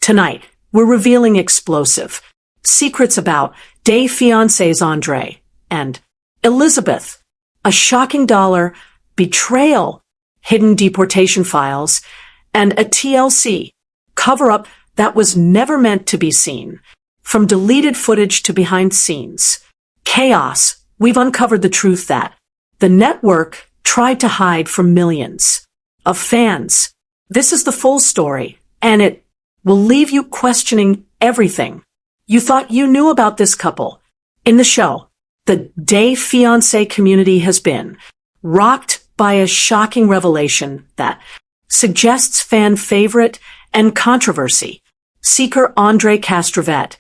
Tonight, we're revealing explosive secrets about Fiancé's Andrei and Elizabeth, a shocking dollar betrayal, hidden deportation files, and a TLC cover-up that was never meant to be seen. From deleted footage to behind-scenes chaos, we've uncovered the truth that the network tried to hide from millions of fans. This is the full story, and it will leave you questioning everything you thought you knew about this couple. In the show, the Fiancé community has been rocked by a shocking revelation that suggests fan favorite and controversy seeker Andrei Castravet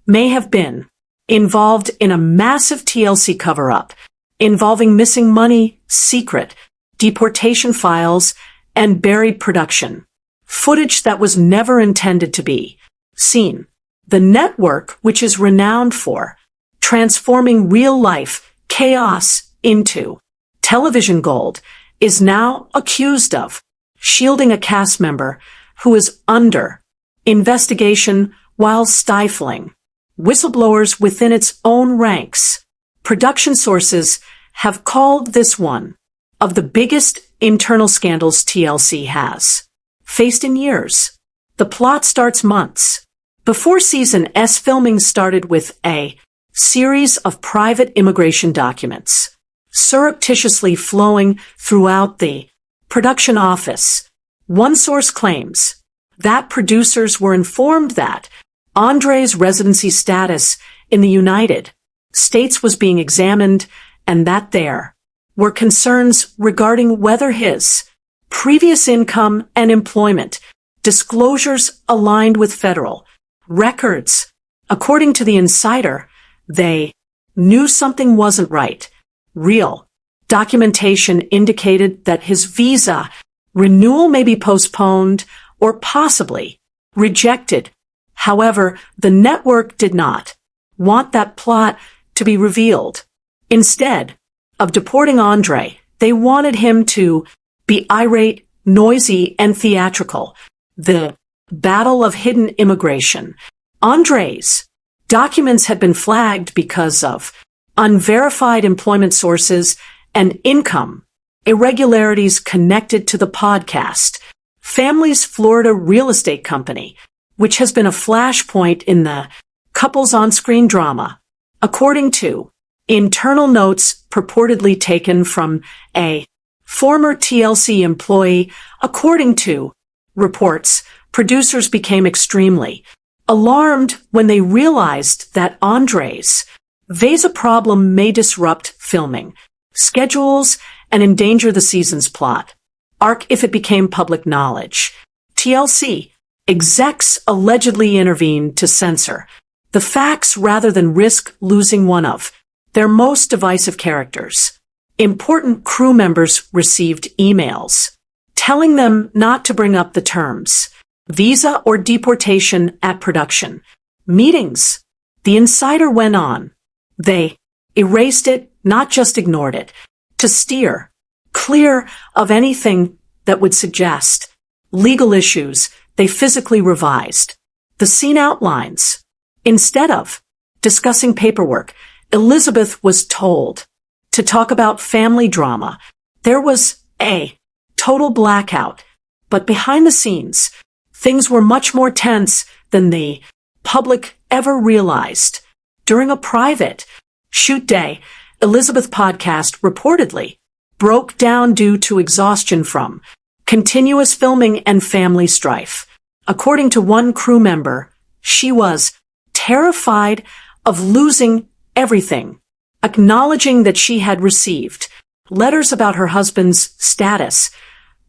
may have been involved in a massive TLC cover-up involving missing money, secret deportation files, and buried production footage that was never intended to be seen. The network, which is renowned for transforming real-life chaos into television gold, is now accused of shielding a cast member who is under investigation while stifling whistleblowers within its own ranks. Production sources have called this one of the biggest internal scandals TLC has faced in years. The plot starts months before Season S filming started with a series of private immigration documents surreptitiously flowing throughout the production office. One source claims that producers were informed that Andrei's residency status in the United States was being examined and that there were concerns regarding whether his previous income and employment disclosures aligned with federal records. According to the insider, they knew something wasn't right. Real documentation indicated that his visa renewal may be postponed or possibly rejected. However, the network did not want that plot to be revealed. Instead of deporting Andrei, they wanted him to be irate, noisy, and theatrical. The battle of hidden immigration. Andrei's documents had been flagged because of unverified employment sources and income irregularities connected to the podcast Family's Florida real estate company, which has been a flashpoint in the couple's on-screen drama. According to internal notes purportedly taken from a former TLC employee, according to reports, producers became extremely alarmed when they realized that Andrei's visa problem may disrupt filming schedules and endanger the season's plot arc if it became public knowledge. TLC execs allegedly intervened to censor the facts rather than risk losing one of their most divisive characters. Important crew members received emails telling them not to bring up the terms visa or deportation at production meetings. The insider went on. They erased it, not just ignored it, to steer clear of anything that would suggest legal issues. They physically revised the scene outlines. Instead of discussing paperwork, Elizabeth was told to talk about family drama. There was a total blackout, but behind the scenes, things were much more tense than the public ever realized. During a private shoot day, Elizabeth podcast reportedly broke down due to exhaustion from continuous filming and family strife. According to one crew member, she was terrified of losing everything, acknowledging that she had received letters about her husband's status,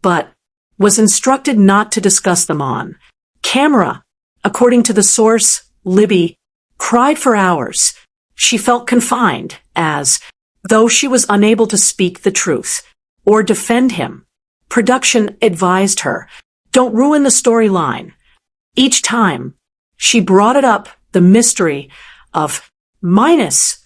but was instructed not to discuss them on camera. According to the source, Libby cried for hours. She felt confined, as though she was unable to speak the truth or defend him. Production advised her, "Don't ruin the storyline." Each time she brought it up, the mystery of minus.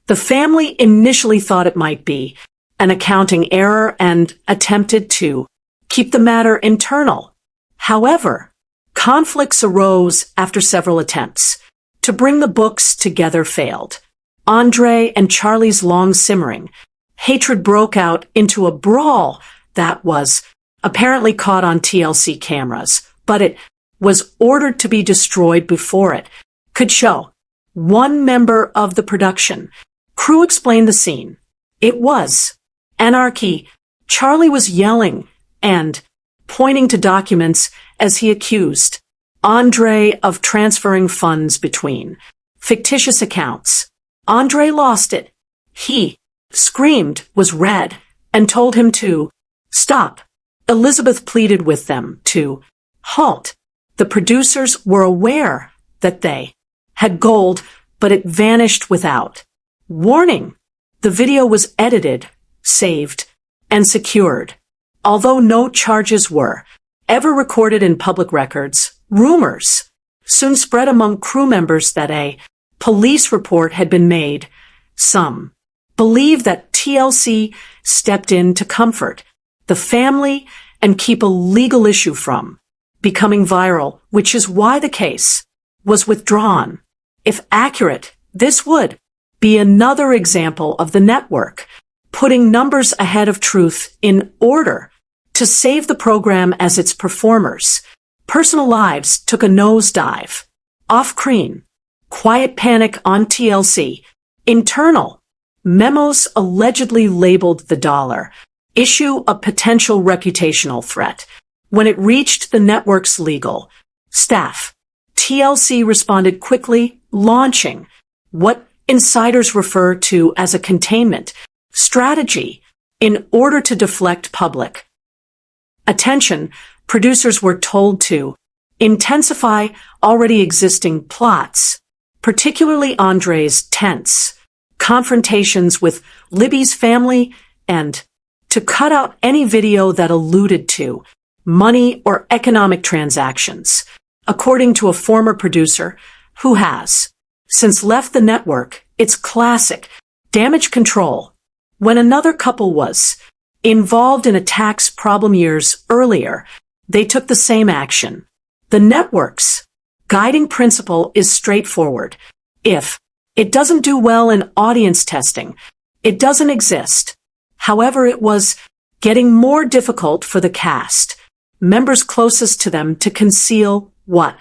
The family initially thought it might be an accounting error and attempted to keep the matter internal. However, Conflicts arose after several attempts to bring the books together failed. Andrei and Charlie's long simmering hatred broke out into a brawl that was apparently caught on TLC cameras, but it was ordered to be destroyed before it could show. One member of the production crew explained the scene. It was anarchy. Charlie was yelling and pointing to documents as he accused Andrei of transferring funds between fictitious accounts. Andrei lost it. He screamed, was red, and told him to stop. Elizabeth pleaded with them to halt. The producers were aware that they had gold, but it vanished without warning. The video was edited, saved, and secured. Although no charges were ever recorded in public records, rumors soon spread among crew members that a police report had been made. Some believe that TLC stepped in to comfort the family and keep a legal issue from becoming viral, which is why the case was withdrawn. If accurate, this would be another example of the network putting numbers ahead of truth in order to save the program as its performers' personal lives took a nosedive. Off-screen, quiet panic on TLC, internal memos allegedly labeled the dollar issue a potential reputational threat. When it reached the network's legal staff, TLC responded quickly, launching what insiders refer to as a containment strategy in order to deflect public attention. Producers were told to intensify already existing plots, particularly Andrei's tense confrontations with Libby's family, and to cut out any video that alluded to money or economic transactions. According to a former producer who has since left the network, it's classic damage control. When another couple was involved in a tax problem years earlier, they took the same action. The network's guiding principle is straightforward. If it doesn't do well in audience testing, it doesn't exist. However, it was getting more difficult for the cast members closest to them to conceal what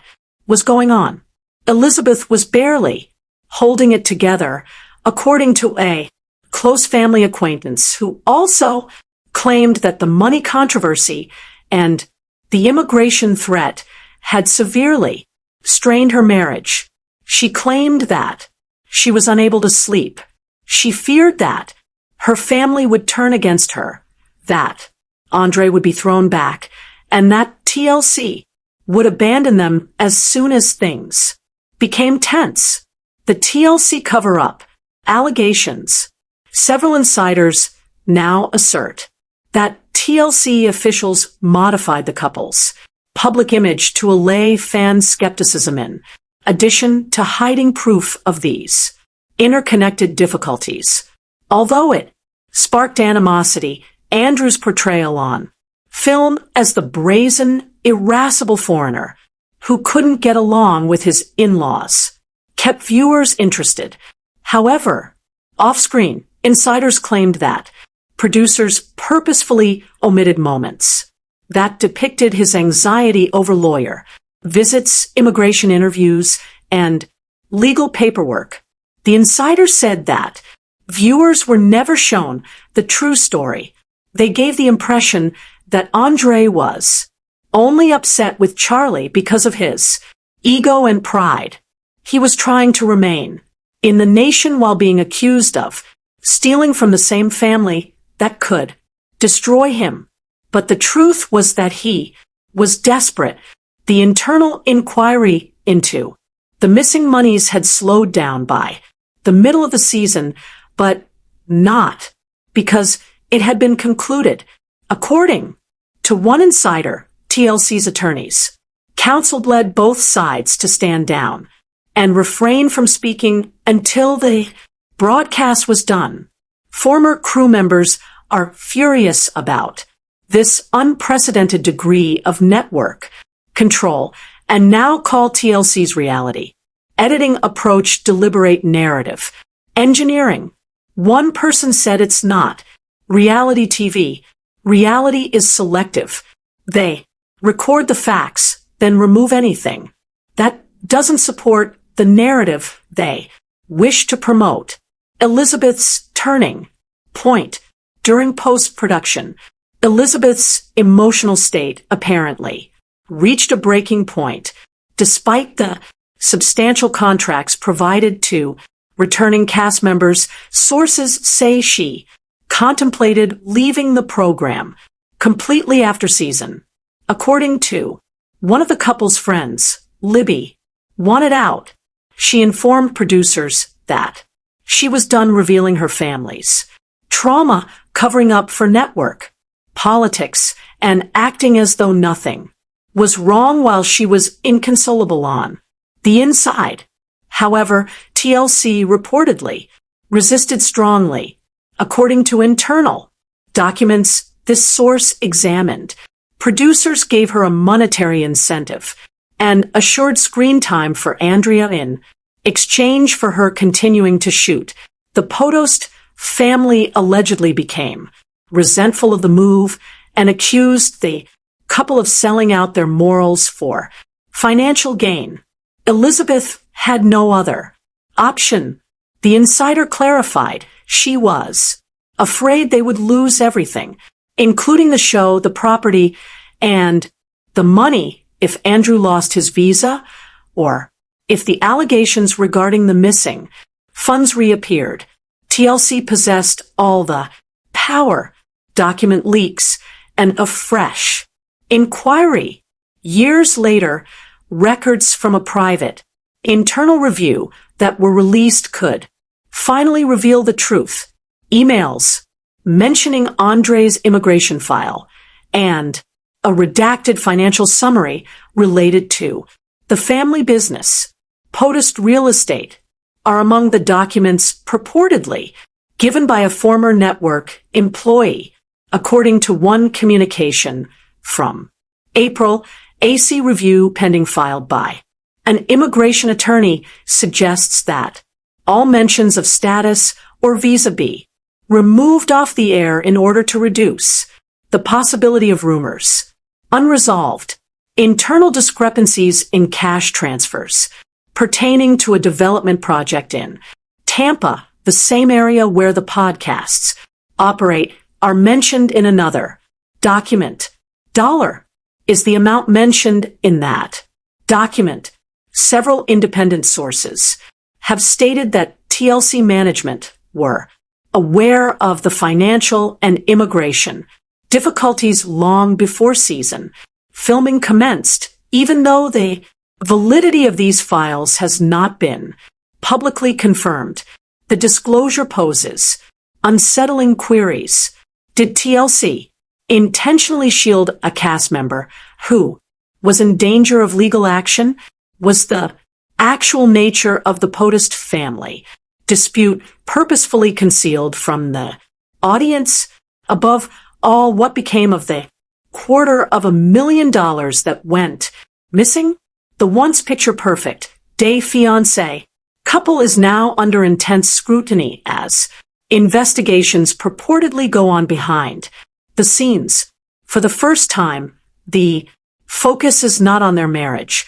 was going on. Elizabeth was barely holding it together, according to a close family acquaintance who also claimed that the money controversy and the immigration threat had severely strained her marriage. She claimed that she was unable to sleep. She feared that her family would turn against her, that Andrei would be thrown back, and that TLC would abandon them as soon as things became tense. The TLC cover-up allegations. Several insiders now assert that TLC officials modified the couple's public image to allay fan skepticism in addition to hiding proof of these interconnected difficulties. Although it sparked animosity, Andrew's portrayal on film as the brazen, irascible foreigner who couldn't get along with his in-laws kept viewers interested. However, off-screen, insiders claimed that producers purposefully omitted moments that depicted his anxiety over lawyer visits, immigration interviews, and legal paperwork. The insiders said that viewers were never shown the true story. They gave the impression that Andrei was only upset with Charlie because of his ego and pride. He was trying to remain in the nation while being accused of stealing from the same family that could destroy him. But the truth was that he was desperate. The internal inquiry into the missing monies had slowed down by the middle of the season, but not because it had been concluded. According to one insider, TLC's attorneys counseled led both sides to stand down and refrain from speaking until the broadcast was done. Former crew members are furious about this unprecedented degree of network control and now call TLC's reality. Editing approach deliberate narrative. Engineering. One person said it's not. Reality TV. Reality is selective. They record the facts, then remove anything that doesn't support the narrative they wish to promote. Elizabeth's turning point. During post-production, Elizabeth's emotional state, apparently, reached a breaking point. Despite the substantial contracts provided to returning cast members, sources say she contemplated leaving the program completely after season. According to one of the couple's friends, Libby wanted out. She informed producers that she was done revealing her family's trauma, covering up for network politics, and acting as though nothing was wrong while she was inconsolable on the inside. However, TLC reportedly resisted strongly. According to internal documents this source examined, producers gave her a monetary incentive and assured screen time for Andrea in exchange for her continuing to shoot. The Potthast family allegedly became resentful of the move and accused the couple of selling out their morals for financial gain. Elizabeth had no other option. The insider clarified she was afraid they would lose everything, including the show, the property, and the money if Andrew lost his visa or if the allegations regarding the missing funds reappeared. TLC possessed all the power, document leaks, and a fresh inquiry. Years later, records from a private, internal review that were released could finally reveal the truth. Emails mentioning Andrei's immigration file and a redacted financial summary related to the family business, Potthast Real Estate, are among the documents purportedly given by a former network employee, according to one communication from April. AC review pending filed by an immigration attorney suggests that all mentions of status or visa be removed off the air in order to reduce the possibility of rumors. Unresolved internal discrepancies in cash transfers pertaining to a development project in Tampa, the same area where the podcasts operate, are mentioned in another document. Dollar is the amount mentioned in that document. Several independent sources have stated that TLC management were aware of the financial and immigration difficulties long before season filming commenced, even though the validity of these files has not been publicly confirmed. The disclosure poses unsettling queries. Did TLC intentionally shield a cast member who was in danger of legal action? Was the actual nature of the Potthast family dispute purposefully concealed from the audience? Above all, what became of the $250,000 that went missing? The once picture-perfect day fiancé couple is now under intense scrutiny as investigations purportedly go on behind the scenes. For the first time, the focus is not on their marriage,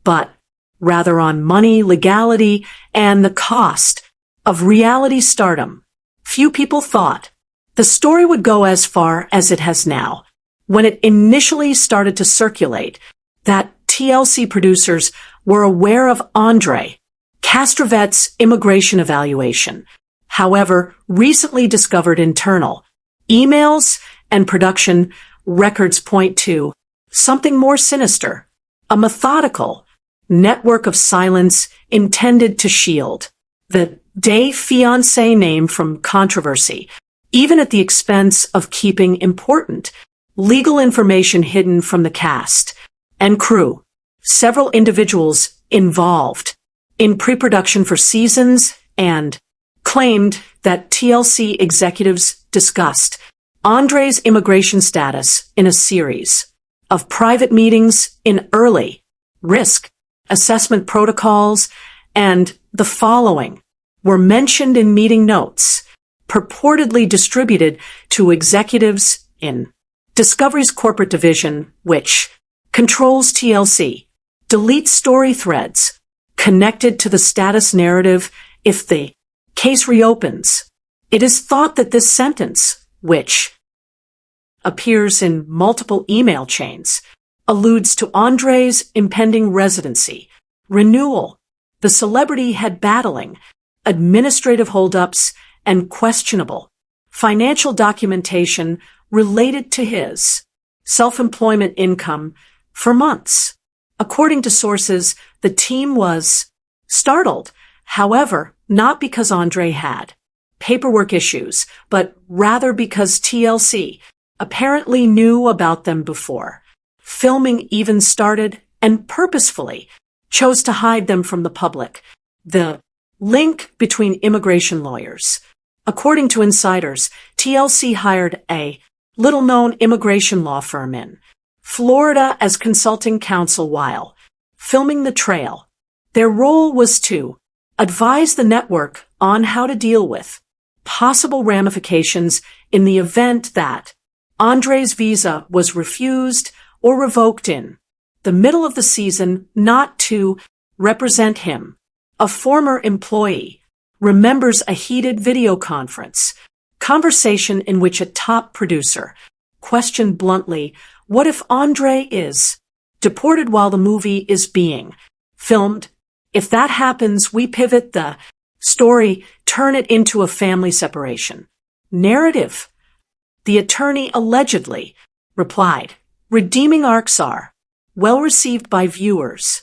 but rather on money, legality, and the cost of reality stardom. Few people thought the story would go as far as it has now. When it initially started to circulate that TLC producers were aware of Andrei Castravet's immigration evaluation, however, recently discovered internal emails and production records point to something more sinister, a methodical network of silence intended to shield the day fiancé name from controversy, even at the expense of keeping important legal information hidden from the cast and crew. Several individuals involved in pre-production for seasons and claimed that TLC executives discussed Andrei's immigration status in a series of private meetings in early risk assessment protocols, and the following were mentioned in meeting notes, purportedly distributed to executives in Discovery's corporate division, which controls TLC, deletes story threads connected to the status narrative if the case reopens. It is thought that this sentence, which appears in multiple email chains, alludes to Andrei's impending residency, renewal, the celebrity had battling administrative holdups and questionable financial documentation related to his self-employment income for months. According to sources, the team was startled, however, not because Andrei had paperwork issues, but rather because TLC apparently knew about them before filming even started and purposefully chose to hide them from the public. The link between immigration lawyers. According to insiders, TLC hired a little-known immigration law firm in Florida as consulting counsel while filming the trail. Their role was to advise the network on how to deal with possible ramifications in the event that Andrei's visa was refused or revoked in the middle of the season, not to represent him. A former employee remembers a heated video conversation in which a top producer questioned bluntly, "What if Andrei is deported while the movie is being filmed? If that happens, we pivot the story, turn it into a family separation narrative." The attorney allegedly replied, "Redeeming arcs are well received by viewers."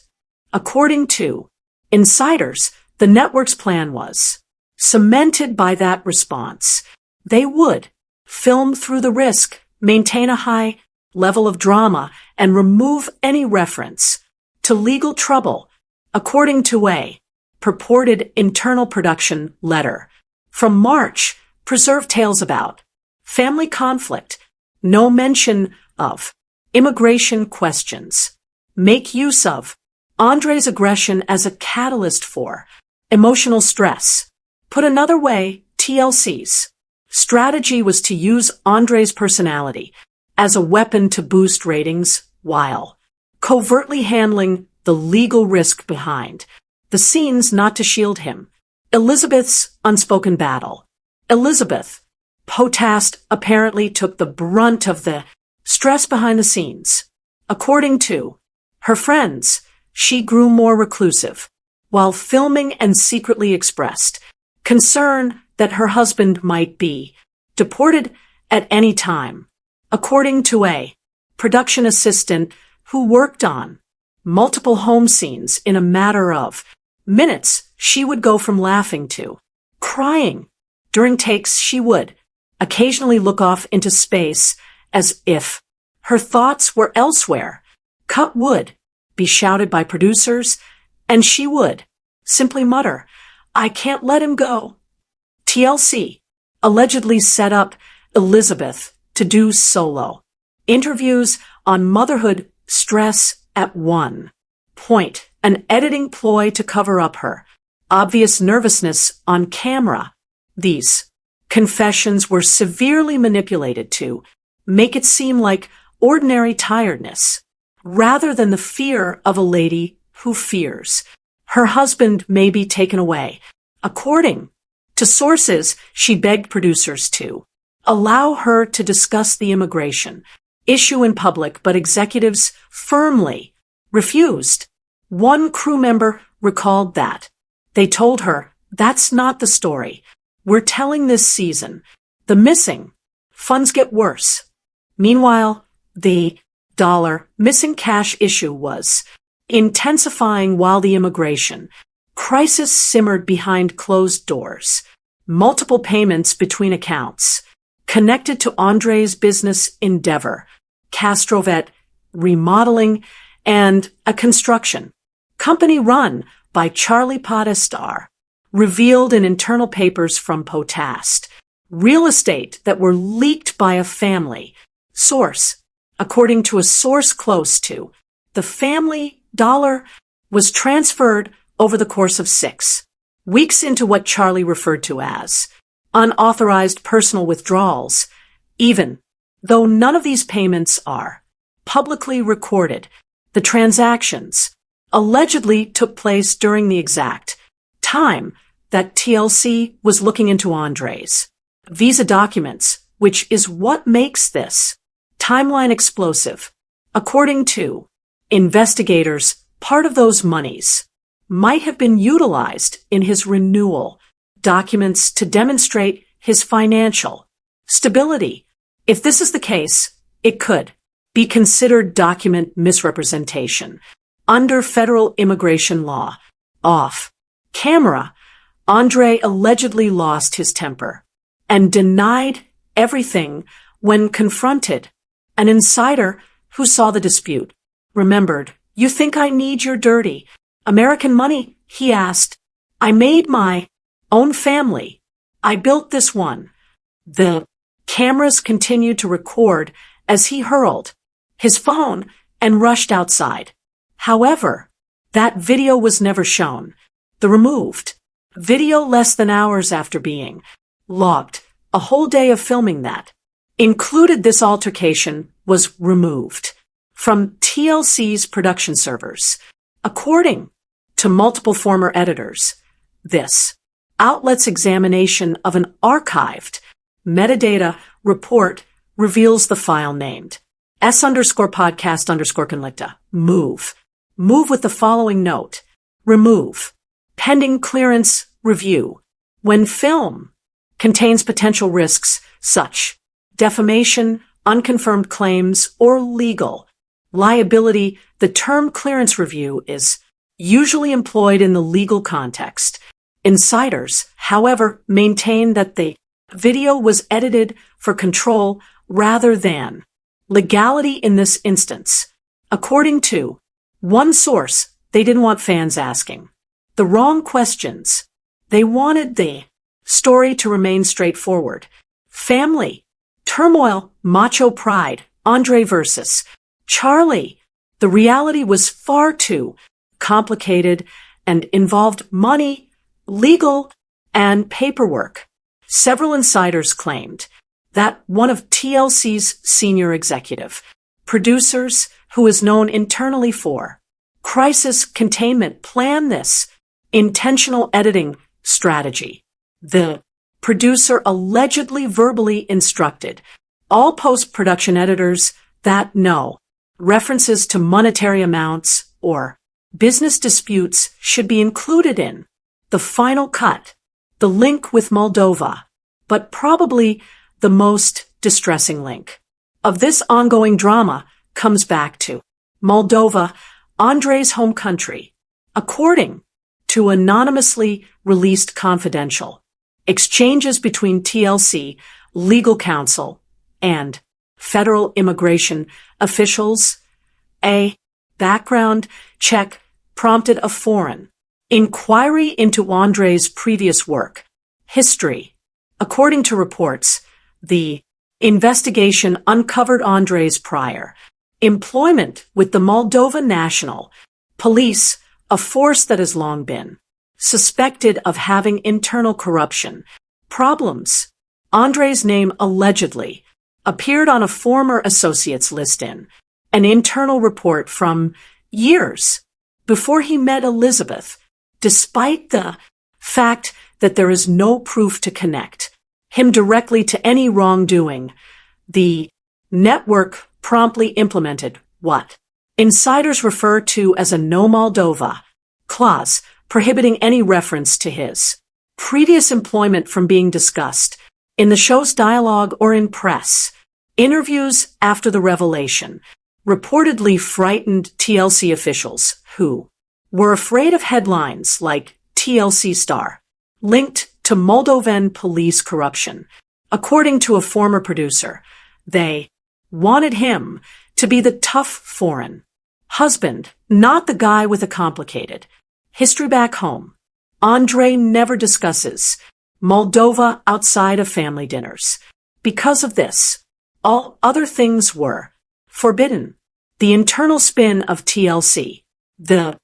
According to insiders, the network's plan was cemented by that response. They would film through the risk, maintain a high level of drama, and remove any reference to legal trouble, according to a purported internal production letter from March. Preserve tales about family conflict, no mention of immigration questions, make use of Andrei's aggression as a catalyst for emotional stress. Put another way, TLC's strategy was to use Andrei's personality as a weapon to boost ratings while covertly handling the legal risk behind the scenes, not to shield him. Elizabeth's unspoken battle. Elizabeth Potthast apparently took the brunt of the stress behind the scenes. According to her friends, she grew more reclusive while filming and secretly expressed concern that her husband might be deported at any time. According to a production assistant who worked on multiple home scenes in a matter of minutes, she would go from laughing to crying. During takes, she would occasionally look off into space as if her thoughts were elsewhere. Cut would be shouted by producers, and she would simply mutter, "I can't let him go." TLC allegedly set up Elizabeth to do solo interviews on motherhood stress at one point, an editing ploy to cover up her obvious nervousness on camera. These confessions were severely manipulated to make it seem like ordinary tiredness, rather than the fear of a lady who fears her husband may be taken away. According to sources, she begged producers to allow her to discuss the immigration issue in public, but executives firmly refused. One crew member recalled that they told her, "That's not the story we're telling this season. The missing funds get worse." Meanwhile, the missing cash issue was intensifying while the immigration crisis simmered behind closed doors. Multiple payments between accounts connected to Andrei's business endeavor, Castravet remodeling, and a construction company run by Charlie Potthast, revealed in internal papers from Potthast, real estate that were leaked by a family source. According to a source close to the family was transferred over the course of 6 weeks into what Charlie referred to as unauthorized personal withdrawals, even though none of these payments are publicly recorded. The transactions allegedly took place during the exact time that TLC was looking into Andrei's visa documents, which is what makes this timeline explosive. According to investigators, part of those monies might have been utilized in his renewal documents to demonstrate his financial stability. If this is the case, it could be considered document misrepresentation under federal immigration law. Off camera, Andrei allegedly lost his temper and denied everything when confronted. An insider who saw the dispute remembered, "You think I need your dirty American money?" he asked. "I made my own family. I built this one." The cameras continued to record as he hurled his phone and rushed outside. However, that video was never shown. The removed video, less than hours after being logged, a whole day of filming that included this altercation, was removed from TLC's production servers. According to multiple former editors, this outlet's examination of an archived metadata report reveals the file named S_podcast_conlicta. Move with the following note. Remove. Pending clearance review. When film contains potential risks such defamation, unconfirmed claims, or legal liability, the term clearance review is usually employed in the legal context. Insiders, however, maintain that the video was edited for control rather than legality in this instance. According to one source, they didn't want fans asking the wrong questions. They wanted the story to remain straightforward. Family, turmoil, macho pride, Andrei versus Charlie. The reality was far too complicated and involved money, legal, and paperwork. Several insiders claimed that one of TLC's senior executive producers, who is known internally for crisis containment, planned this intentional editing strategy. The producer allegedly verbally instructed all post-production editors that no references to monetary amounts or business disputes should be included in the final cut. The link with Moldova, but probably the most distressing link of this ongoing drama, comes back to Moldova, Andrei's home country. According to anonymously released confidential exchanges between TLC, legal counsel, and federal immigration officials, a background check prompted a foreign inquiry into Andrei's previous work history. According to reports, the investigation uncovered Andrei's prior employment with the Moldova National Police, a force that has long been suspected of having internal corruption problems. Andrei's name allegedly appeared on a former associate's list in an internal report from years before he met Elizabeth, despite the fact that there is no proof to connect him directly to any wrongdoing. The network promptly implemented what insiders refer to as a No Moldova clause, prohibiting any reference to his previous employment from being discussed in the show's dialogue or in press interviews. After the revelation reportedly frightened TLC officials who were afraid of headlines like TLC star linked to Moldovan police corruption. According to a former producer, they wanted him to be the tough foreign husband, not the guy with a complicated history back home. Andrei never discusses Moldova outside of family dinners. Because of this, all other things were forbidden. The internal spin of TLC The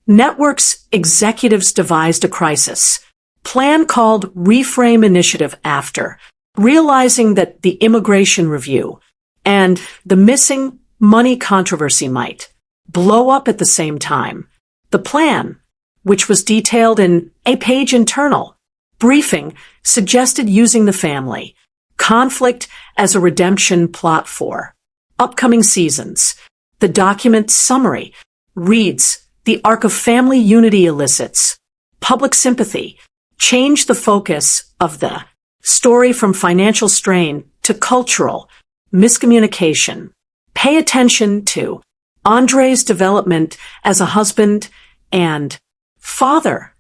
network's executives devised a crisis plan called Reframe Initiative after realizing that the immigration review and the missing money controversy might blow up at the same time. The plan, which was detailed in a page internal briefing, suggested using the family conflict as a redemption plot for upcoming seasons. The document summary reads, "The arc of family unity elicits public sympathy, change the focus of the story from financial strain to cultural miscommunication. Pay attention to Andrei's development as a husband and father."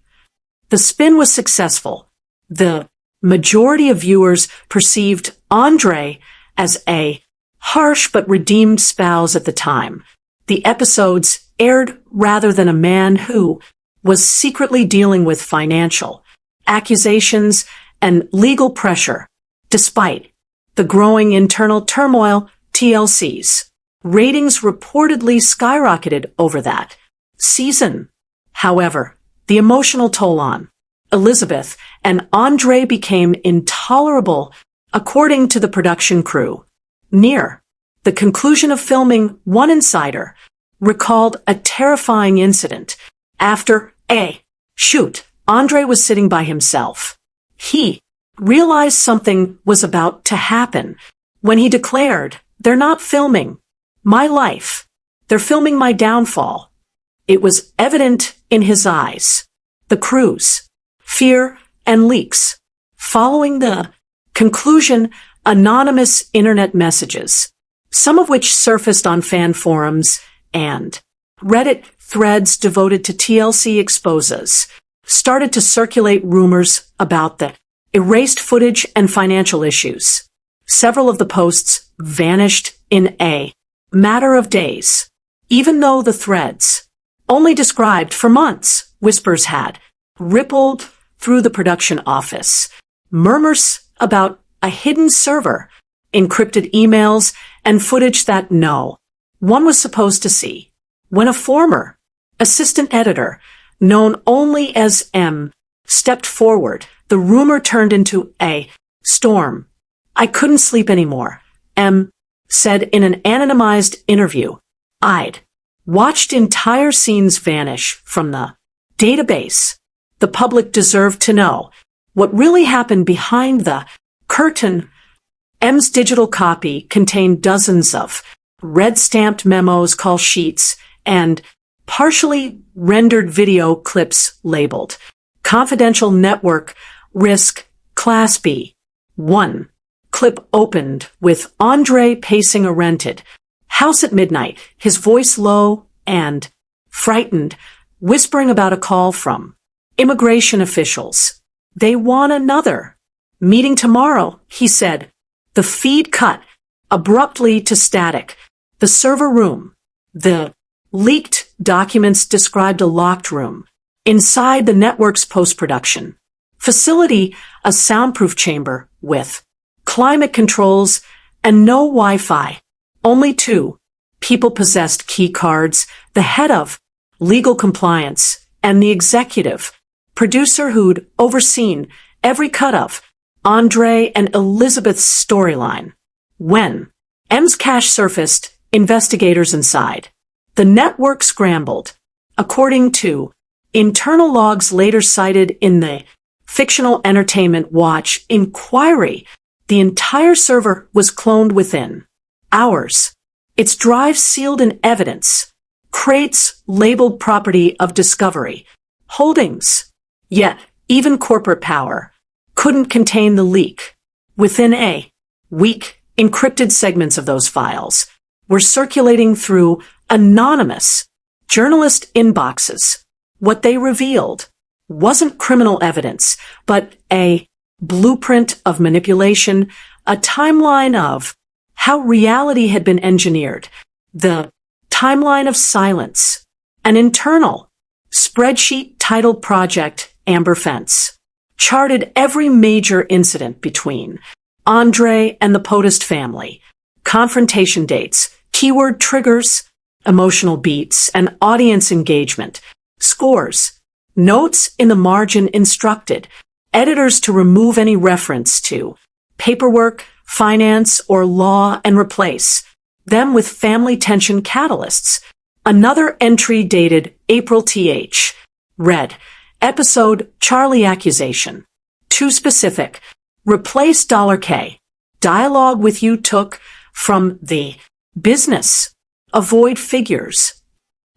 The spin was successful. The majority of viewers perceived Andrei as a harsh but redeemed spouse at the time. The episodes aired rather than a man who was secretly dealing with financial accusations and legal pressure. Despite the growing internal turmoil, TLC's ratings reportedly skyrocketed over that season. However, the emotional toll on Elizabeth and Andrei became intolerable, according to the production crew. Near the conclusion of filming, one insider recalled a terrifying incident. After a shoot, Andrei was sitting by himself. He realized something was about to happen when he declared, "They're not filming my life. They're filming my downfall." It was evident in his eyes. The crew's fear and leaks. Following the conclusion, anonymous internet messages, some of which surfaced on fan forums and Reddit threads devoted to TLC exposes, started to circulate rumors about the erased footage and financial issues. Several of the posts vanished in a matter of days. Even though the threads only described for months, whispers had rippled through the production office. Murmurs about a hidden server, encrypted emails, and footage that no one was supposed to see. When a former assistant editor, known only as M, stepped forward, the rumor turned into a storm. "I couldn't sleep anymore," M said in an anonymized interview. "I'd watched entire scenes vanish from the database. The public deserved to know what really happened behind the curtain." M's digital copy contained dozens of red-stamped memos, call sheets, and partially rendered video clips labeled "Confidential Network Risk Class B." One clip opened with Andrei pacing a rented house at midnight, his voice low and frightened, whispering about a call from immigration officials. "They want another meeting tomorrow," he said. The feed cut abruptly to static. The server room. The leaked documents described a locked room inside the network's post-production facility, a soundproof chamber with climate controls and no Wi-Fi. Only 2 people possessed key cards, the head of legal compliance and the executive producer who'd overseen every cut of Andrei and Elizabeth's storyline. When M's cache surfaced, investigators inside the network scrambled. According to internal logs later cited in the fictional Entertainment Watch inquiry, the entire server was cloned within hours. Its drives sealed in evidence, crates labeled property of Discovery Holdings. Yet, even corporate power couldn't contain the leak. Within a week, encrypted segments of those files were circulating through anonymous journalist inboxes. What they revealed wasn't criminal evidence, but a blueprint of manipulation, a timeline of how reality had been engineered, the timeline of silence, an internal spreadsheet titled Project Amber Fence charted every major incident between Andrei and the Potthast family, confrontation dates, keyword triggers, emotional beats, and audience engagement. Scores. Notes in the margin instructed editors to remove any reference to paperwork, finance, or law and replace them with family tension catalysts. Another entry dated April th. Read, episode Charlie accusation. Too specific. Replace $K. Dialogue with you took from the business. Avoid figures.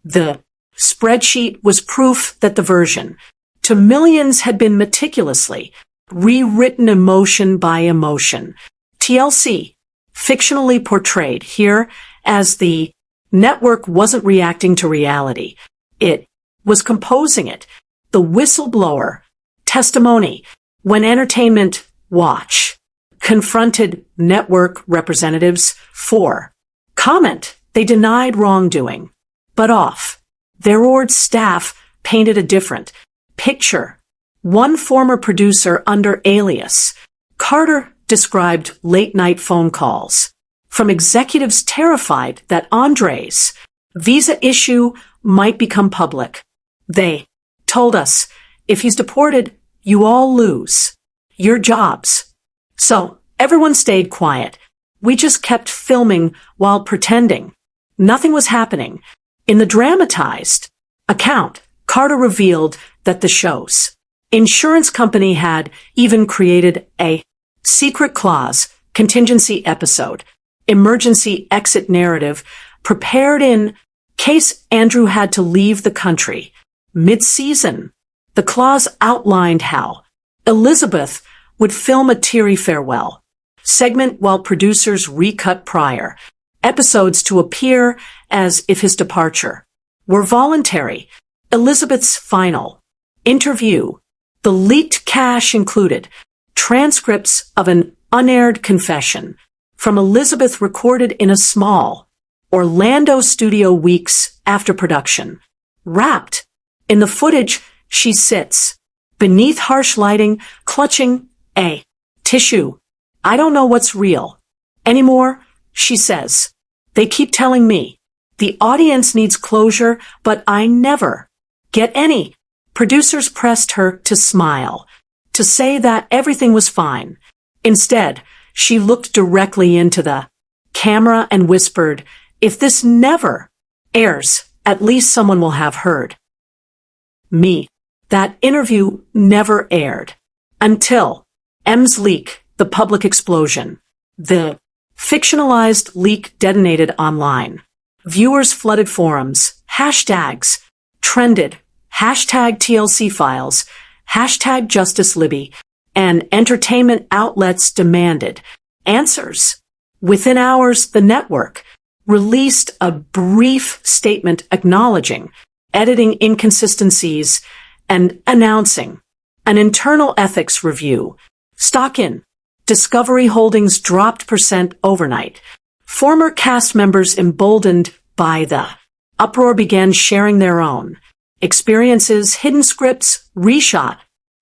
The spreadsheet was proof that the version to millions had been meticulously rewritten emotion by emotion. TLC, fictionally portrayed here as the network wasn't reacting to reality. It was composing it. The whistleblower testimony when Entertainment Watch confronted network representatives for comment. They denied wrongdoing, but off. Their org staff painted a different picture. One former producer under alias Carter described late-night phone calls from executives terrified that Andrei's visa issue might become public. They told us, if he's deported, you all lose your jobs. So everyone stayed quiet. We just kept filming while pretending nothing was happening. In the dramatized account, Carter revealed that the show's insurance company had even created a secret clause, contingency episode, emergency exit narrative prepared in case Andrew had to leave the country mid-season. The clause outlined how Elizabeth would film a teary farewell segment while producers recut prior episodes to appear as if his departure were voluntary. Elizabeth's final interview, the leaked cache included transcripts of an unaired confession from Elizabeth recorded in a small Orlando studio weeks after production. Wrapped in the footage, she sits beneath harsh lighting, clutching a tissue. I don't know what's real anymore, she says. They keep telling me the audience needs closure, but I never get any. Producers pressed her to smile, to say that everything was fine. Instead, she looked directly into the camera and whispered, if this never airs, at least someone will have heard me. That interview never aired until M's leak, the public explosion. The fictionalized leak detonated online. Viewers flooded forums, hashtags trended, hashtag TLC files, hashtag Justice Libby, and entertainment outlets demanded answers. Within hours, the network released a brief statement acknowledging editing inconsistencies and announcing an internal ethics review. Stock in Discovery Holdings dropped percent overnight. Former cast members emboldened by the uproar began sharing their own experiences, hidden scripts, reshot,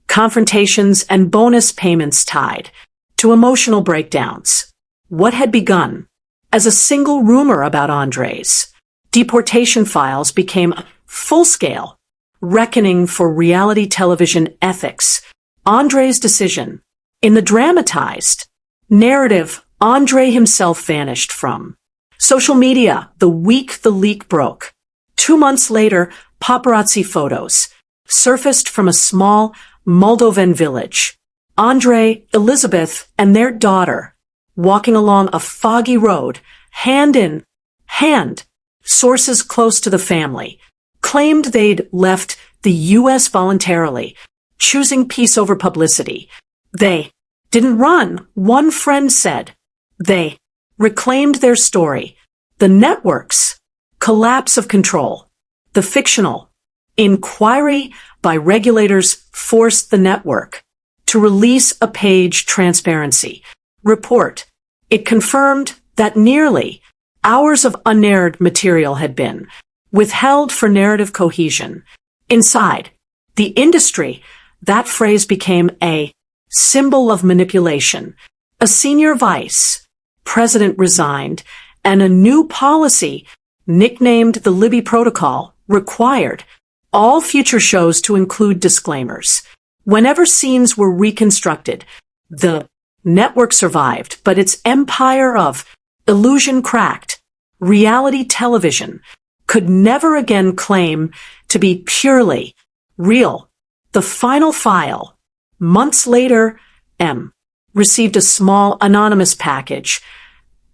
confrontations, and bonus payments tied to emotional breakdowns. What had begun as a single rumor about Andrei's deportation files became a full-scale reckoning for reality television ethics. Andrei's decision. In the dramatized narrative, Andrei himself vanished from social media the week the leak broke. 2 months later, paparazzi photos surfaced from a small Moldovan village. Andrei, Elizabeth, and their daughter walking along a foggy road, hand in hand. Sources close to the family claimed they'd left the U.S. voluntarily, choosing peace over publicity. They didn't run, one friend said. They reclaimed their story. The network's collapse of control. The fictional inquiry by regulators forced the network to release a page transparency report. It confirmed that nearly hours of unaired material had been withheld for narrative cohesion. Inside the industry, that phrase became a symbol of manipulation. A senior vice president resigned, and a new policy nicknamed the Libby Protocol, required all future shows to include disclaimers. Whenever scenes were reconstructed, the network survived, but its empire of illusion cracked. Reality television could never again claim to be purely real. The final file, months later, received a small anonymous package,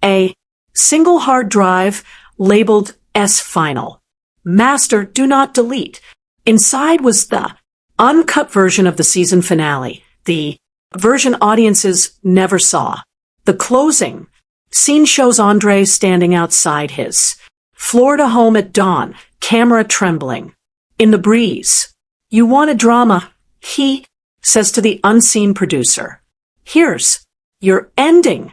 a single hard drive labeled S Final. Master, do not delete. Inside was the uncut version of the season finale, the version audiences never saw. The closing scene shows Andrei standing outside his Florida home at dawn, camera trembling. In the breeze. You wanted drama, he says to the unseen producer. Here's your ending.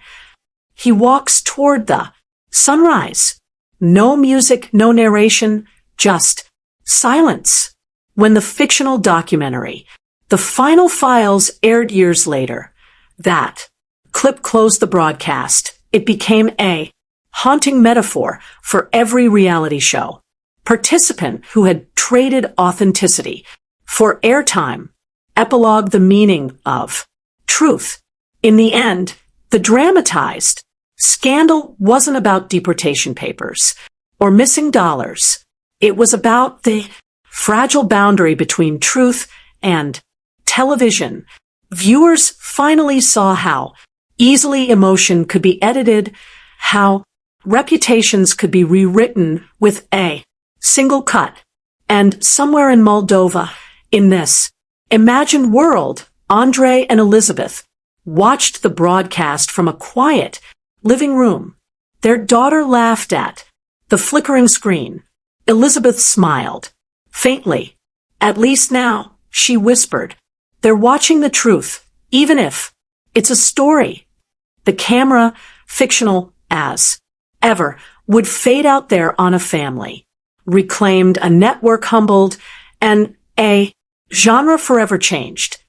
He walks toward the sunrise. No music, no narration, just silence. When the fictional documentary, The Final Files, aired years later, that clip closed the broadcast. It became a haunting metaphor for every reality show participant who had traded authenticity for airtime. Epilogue: the meaning of truth. In the end, the dramatized scandal wasn't about deportation papers or missing dollars. It was about the fragile boundary between truth and television. Viewers finally saw how easily emotion could be edited, how reputations could be rewritten with a single cut. And somewhere in Moldova, in this imagined world, Andrei and Elizabeth watched the broadcast from a quiet living room. Their daughter laughed at the flickering screen. Elizabeth smiled faintly. At least now, she whispered, they're watching the truth, even if it's a story. The camera, fictional as ever, would fade out there on a family, reclaimed, a network humbled, and a genre forever changed.